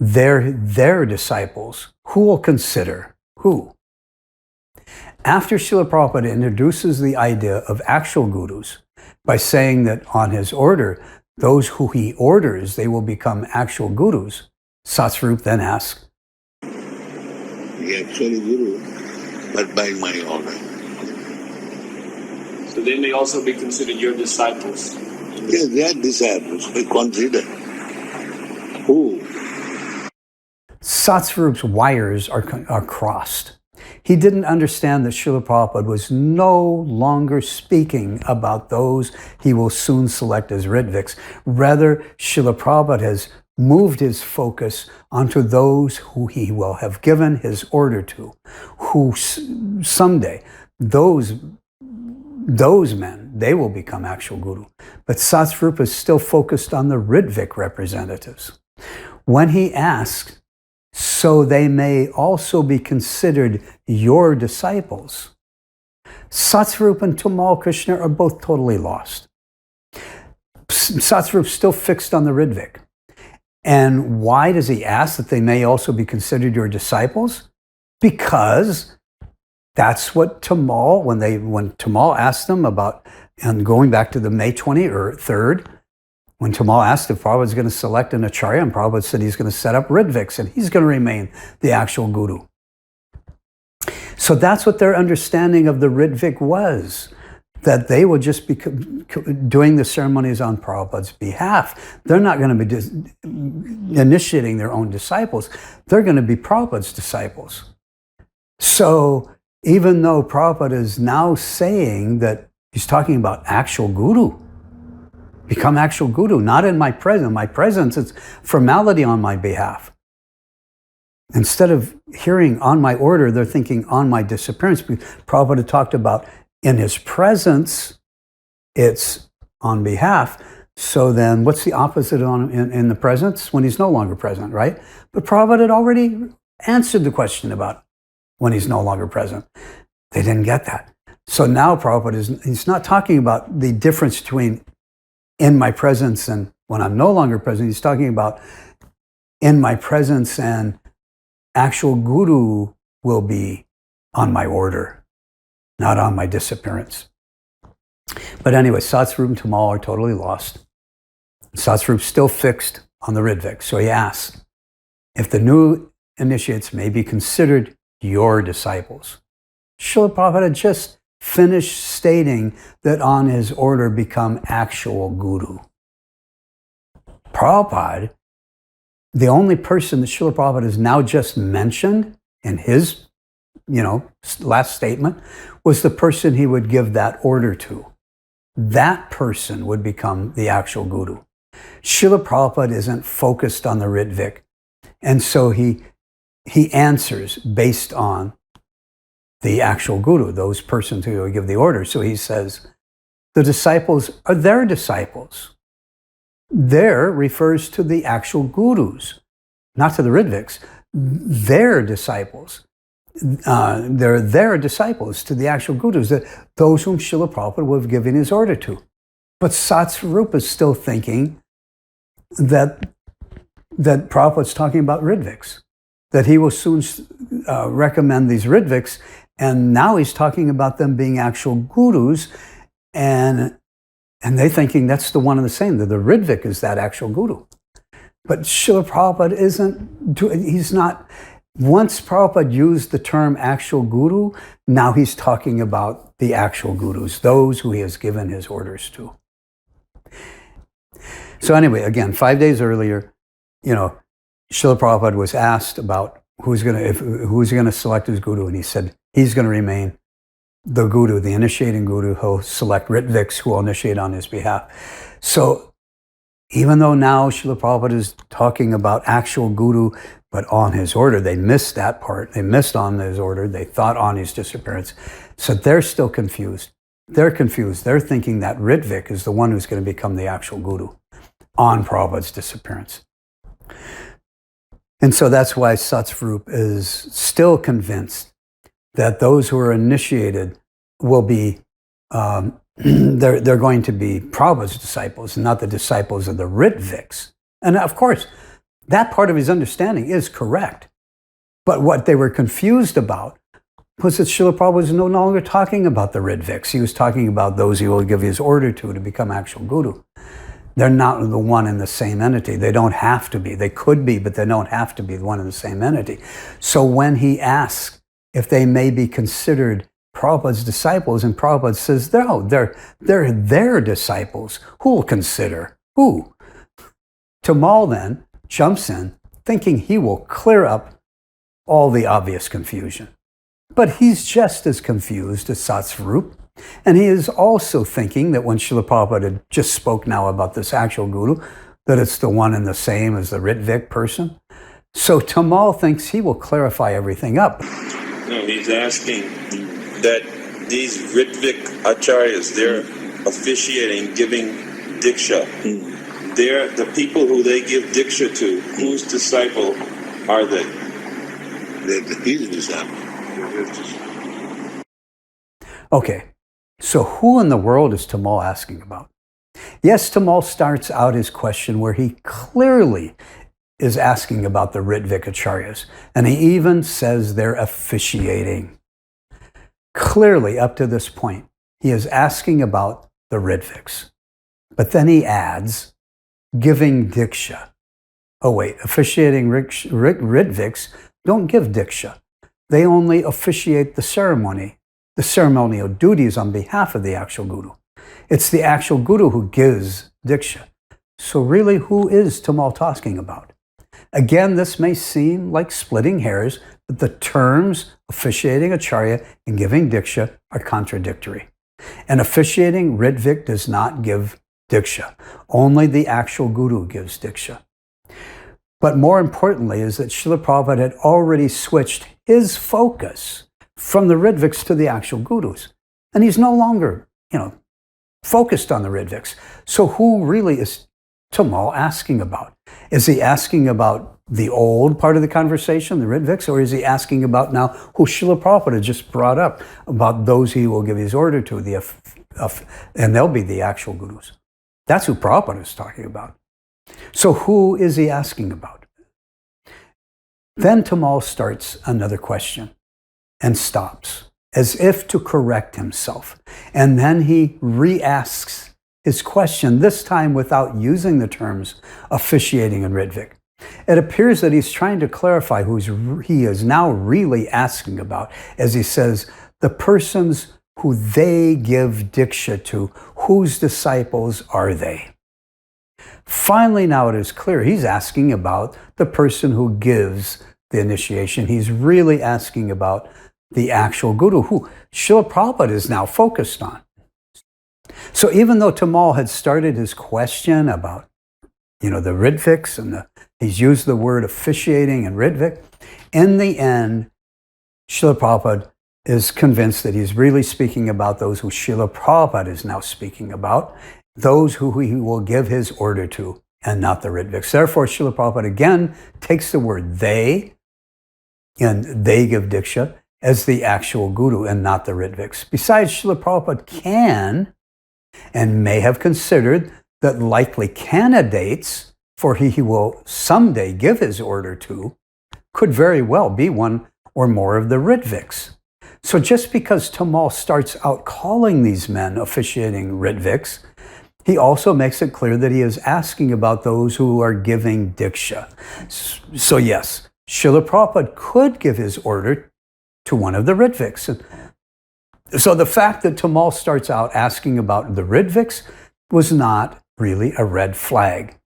their disciples, who will consider who? After Srila Prabhupada introduces the idea of actual gurus by saying that on his order, those who he orders, they will become actual gurus, Satsvarup then asks, the actual guru, but by my order. So they may also be considered your disciples. Yes, they are disciples. We consider. Who? Satsvarup's wires are crossed. He didn't understand that Srila Prabhupada was no longer speaking about those he will soon select as Rtviks. Rather, Srila Prabhupada has moved his focus onto those who he will have given his order to, who someday, those men, they will become actual guru. But Satsvarup is still focused on the Rtvik representatives. When he asks, so they may also be considered your disciples, Satsvarup and Tamal Krishna are both totally lost. Satsvarup's still fixed on the Rtvik. And why does he ask that they may also be considered your disciples? Because that's what Tamal, when Tamal asked them about, and going back to the May 23rd, when Tamal asked if Prabhupada was going to select an acharya, and Prabhupada said he's going to set up Rtviks, and he's going to remain the actual guru. So that's what their understanding of the Rtvik was, that they will just be doing the ceremonies on Prabhupada's behalf. They're not going to be initiating their own disciples. They're going to be Prabhupada's disciples. So even though Prabhupada is now saying that he's talking about actual guru, become actual guru, not in my presence. My presence is formality on my behalf. Instead of hearing on my order, they're thinking on my disappearance. Prabhupada talked about in his presence, it's on behalf. So then what's the opposite in the presence? When he's no longer present, right? But Prabhupada had already answered the question about when he's no longer present. They didn't get that. So now Prabhupada he's not talking about the difference between in my presence and when I'm no longer present. He's talking about in my presence and actual guru will be on my order, not on my disappearance. But anyway, Satsvarup and Tamal are totally lost. Satsvarup's still fixed on the Rtvik. So he asks if the new initiates may be considered your disciples. Srila Prabhupada just finished stating that on his order become actual guru. Prabhupada, the only person that Srila Prabhupada has now just mentioned in his, last statement, was the person he would give that order to. That person would become the actual guru. Srila Prabhupada isn't focused on the Rtvik. And so he answers based on the actual guru, those persons who will give the order. So he says, the disciples are their disciples. Their refers to the actual gurus, not to the Rtviks. Their disciples. They're their disciples to the actual gurus, those whom Srila Prabhupada would have given his order to. But Satsvarup is still thinking that Prabhupada's talking about Rtviks, that he will soon recommend these Rtviks, and now he's talking about them being actual gurus, and they're thinking that's the one and the same, that the Rtvik is that actual guru. But Srila Prabhupada he's not, once Prabhupada used the term actual guru, now he's talking about the actual gurus, those who he has given his orders to. So anyway, again, 5 days earlier, Srila Prabhupada was asked about who's going to select his guru, and he said he's going to remain the guru, the initiating guru. He'll select Rtviks who will initiate on his behalf. So even though now Srila Prabhupada is talking about actual guru, but on his order, they missed that part. They missed on his order. They thought on his disappearance. So they're still confused. They're confused. They're thinking that Rtvik is the one who's going to become the actual guru on Prabhupada's disappearance. And so that's why Satsvarup is still convinced that those who are initiated will be, they're going to be Prabhupada's disciples, not the disciples of the Rtviks. And of course, That part of his understanding is correct. But what they were confused about was that Srila Prabhupada was no longer talking about the Rtviks. He was talking about those he will give his order to become actual guru. They're not the one and the same entity. They don't have to be. They could be, but they don't have to be one and the same entity. So when he asks if they may be considered Prabhupada's disciples, and Prabhupada says, no, they're their disciples. Who will consider? Who? Tamal then jumps in, thinking he will clear up all the obvious confusion. But he's just as confused as Satsvarup, and he is also thinking that when Srila Prabhupada had just spoke now about this actual guru, that it's the one and the same as the Rtvik person. So Tamal thinks he will clarify everything up. No, he's asking that these Rtvik acharyas, they're officiating, giving diksha. They're the people who they give diksha to. Whose disciple are they? They're his disciple. Okay, so who in the world is Tamal asking about? Yes, Tamal starts out his question where he clearly is asking about the Rtvik acharyas, and he even says they're officiating. Clearly, up to this point, he is asking about the Rtviks. But then he adds, giving diksha. Oh wait, officiating Rtviks don't give diksha. They only officiate the ceremonial duties on behalf of the actual guru. It's the actual guru who gives diksha. So really, who is Tamal talking about? Again, this may seem like splitting hairs, but the terms officiating acharya and giving diksha are contradictory. And officiating Rtvik does not give diksha. Only the actual guru gives diksha. But more importantly is that Srila Prabhupada had already switched his focus from the Rtviks to the actual gurus. And he's no longer, focused on the Rtviks. So who really is Tamal asking about? Is he asking about the old part of the conversation, the Rtviks, or is he asking about now who Srila Prabhupada just brought up, about those he will give his order to, and they'll be the actual gurus? That's who Prabhupada is talking about. So who is he asking about? Then Tamal starts another question and stops, as if to correct himself. And then he re-asks his question, this time without using the terms officiating and Rtvik. It appears that he's trying to clarify who he is now really asking about, as he says, the persons who they give diksha to, whose disciples are they? Finally, now it is clear he's asking about the person who gives the initiation. He's really asking about the actual guru, who Srila Prabhupada is now focused on. So even though Tamal had started his question about, the Rtviks, and he's used the word officiating and Rtvik, in the end, Srila Prabhupada is convinced that he's really speaking about those who Srila Prabhupada is now speaking about, those who he will give his order to, and not the Rtviks. Therefore, Srila Prabhupada again takes the word they, and they give diksha, as the actual guru and not the Rtviks. Besides, Srila Prabhupada can and may have considered that likely candidates for he will someday give his order to could very well be one or more of the Rtviks. So just because Tamal starts out calling these men officiating Rtviks, he also makes it clear that he is asking about those who are giving diksha. So yes, Srila Prabhupada could give his order to one of the Rtviks. So the fact that Tamal starts out asking about the Rtviks was not really a red flag,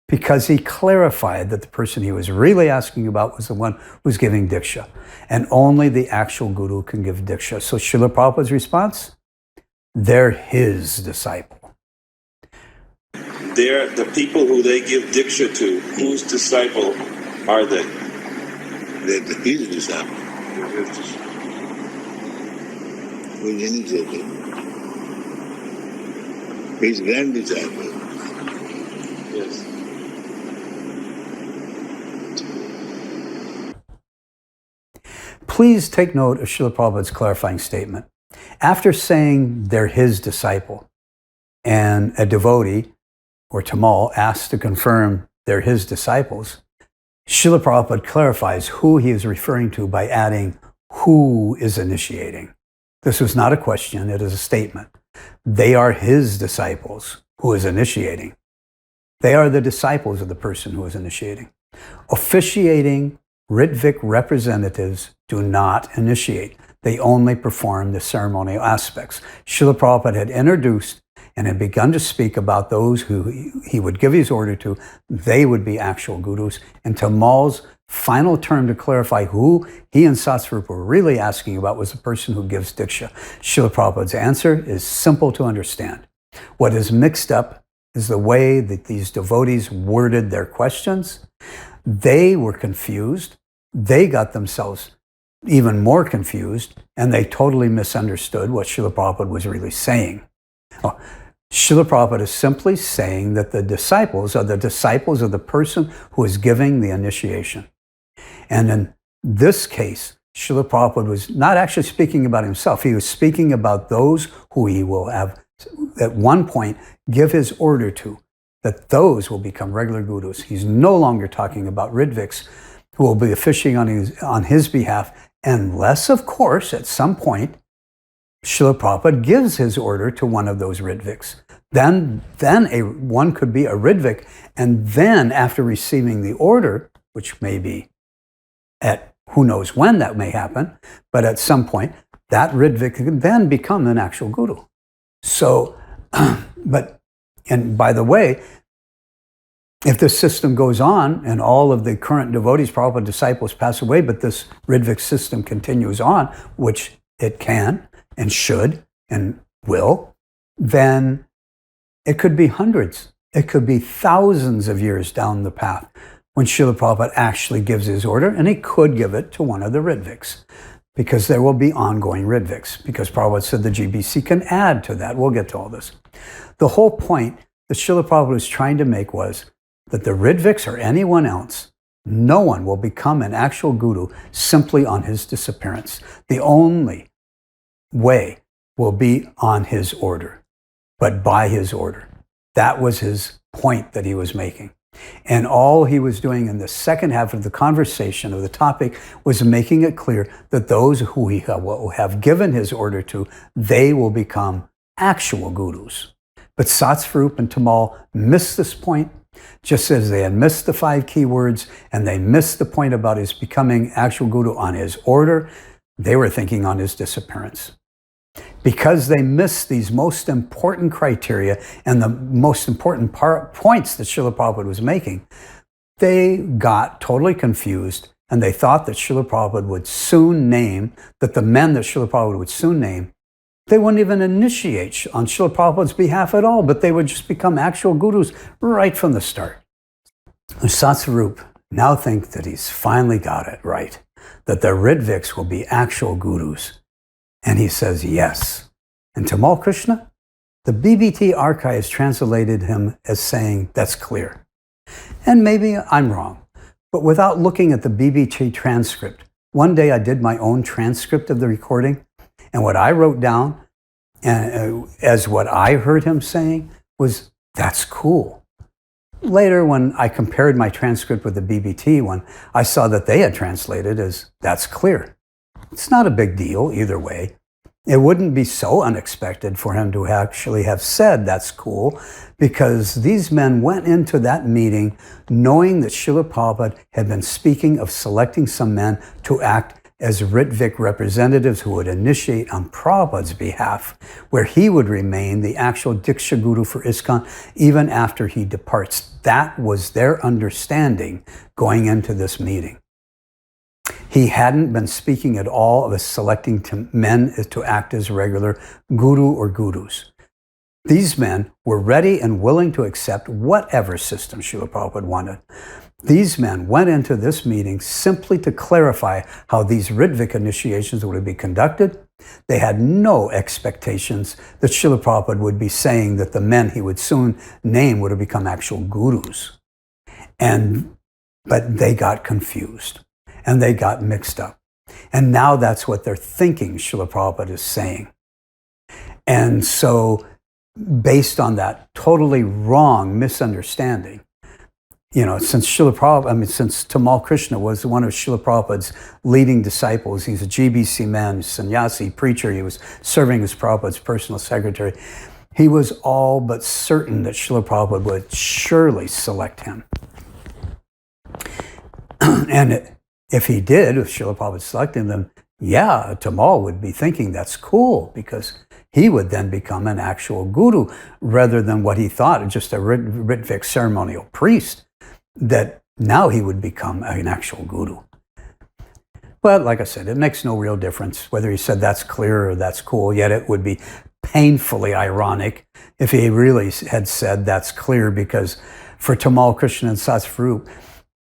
because he clarified that the person he was really asking about was the one who was giving diksha, and only the actual guru can give diksha. So Srila Prabhupada's response, they're his disciple. They're the people who they give diksha to. Whose disciple are they? They're his disciple. Who's any disciple? His grand disciple. Yes. Please take note of Srila Prabhupada's clarifying statement. After saying they're his disciple, and a devotee, or Tamal, asked to confirm they're his disciples, Srila Prabhupada clarifies who he is referring to by adding, who is initiating. This was not a question, it is a statement. They are his disciples who is initiating. They are the disciples of the person who is initiating. Officiating Rtvik representatives do not initiate. They only perform the ceremonial aspects. Srila Prabhupada had introduced and had begun to speak about those who he would give his order to. They would be actual gurus. And Tamal's final term to clarify who he and Satsvarup were really asking about was the person who gives Diksha. Srila Prabhupada's answer is simple to understand. What is mixed up is the way that these devotees worded their questions. They were confused. They got themselves even more confused, and they totally misunderstood what Srila Prabhupada was really saying. Srila Prabhupada is simply saying that the disciples are the disciples of the person who is giving the initiation. And in this case, Srila Prabhupada was not actually speaking about himself. He was speaking about those who he will have at one point give his order to, that those will become regular gurus. He's no longer talking about Rtviks who will be officiating on his behalf, unless, of course, at some point, Srila Prabhupada gives his order to one of those Rtviks. Then one could be a Rtvik, and then after receiving the order, which may be at who knows when that may happen, but at some point, that Rtvik can then become an actual guru. So, and by the way, if this system goes on and all of the current devotees, Prabhupada disciples pass away, but this Rtvik system continues on, which it can and should and will, then it could be hundreds, it could be thousands of years down the path when Srila Prabhupada actually gives his order, and he could give it to one of the Rtviks, because there will be ongoing Rtviks, because Prabhupada said the GBC can add to that. We'll get to all this. The whole point that Srila Prabhupada was trying to make was that the Rtviks or anyone else, no one will become an actual guru simply on his disappearance. The only way will be on his order, but by his order. That was his point that he was making. And all he was doing in the second half of the conversation of the topic was making it clear that those who he will have given his order to, they will become actual gurus. But Satsvarup and Tamal missed this point, just as they had missed the 5 key words, and they missed the point about his becoming actual guru on his order. They were thinking on his disappearance. Because they missed these most important criteria and the most important points that Srila Prabhupada was making, they got totally confused, and they thought that Srila Prabhupada would soon name, that the men that Srila Prabhupada would soon name, they wouldn't even initiate on Srila Prabhupada's behalf at all, but they would just become actual gurus right from the start. Satsvarup now thinks that he's finally got it right, that the Rtviks will be actual gurus. And he says yes. And Tamal Krishna, the BBT archives translated him as saying, that's clear. And maybe I'm wrong, but without looking at the BBT transcript, one day I did my own transcript of the recording, and what I wrote down as what I heard him saying was, that's cool. Later, when I compared my transcript with the BBT one, I saw that they had translated as, that's clear. It's not a big deal either way. It wouldn't be so unexpected for him to actually have said that's cool, because these men went into that meeting knowing that Srila Prabhupada had been speaking of selecting some men to act as Rtvik representatives who would initiate on Prabhupada's behalf, where he would remain the actual Diksha Guru for ISKCON even after he departs. That was their understanding going into this meeting. He hadn't been speaking at all of selecting men to act as regular guru or gurus. These men were ready and willing to accept whatever system Srila Prabhupada wanted. These men went into this meeting simply to clarify how these Rtvik initiations would be conducted. They had no expectations that Srila Prabhupada would be saying that the men he would soon name would have become actual gurus. But they got confused. And they got mixed up. And now that's what they're thinking Srila Prabhupada is saying. And so, based on that totally wrong misunderstanding, since since Tamal Krishna was one of Srila Prabhupada's leading disciples, he's a GBC man, sannyasi, preacher, he was serving as Prabhupada's personal secretary, he was all but certain that Srila Prabhupada would surely select him. And if he did, if Srila Prabhupada selected him, yeah, Tamal would be thinking that's cool, because he would then become an actual guru rather than what he thought, just a Rtvik ceremonial priest, that now he would become an actual guru. But like I said, it makes no real difference whether he said that's clear or that's cool, yet it would be painfully ironic if he really had said that's clear, because for Tamal, Krishna, and Satsvarup,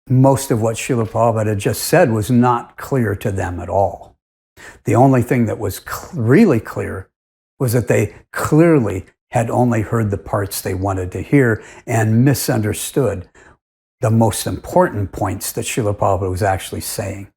most of what Srila Prabhupada had just said was not clear to them at all. The only thing that was really clear was that they clearly had only heard the parts they wanted to hear and misunderstood the most important points that Srila Prabhupada was actually saying.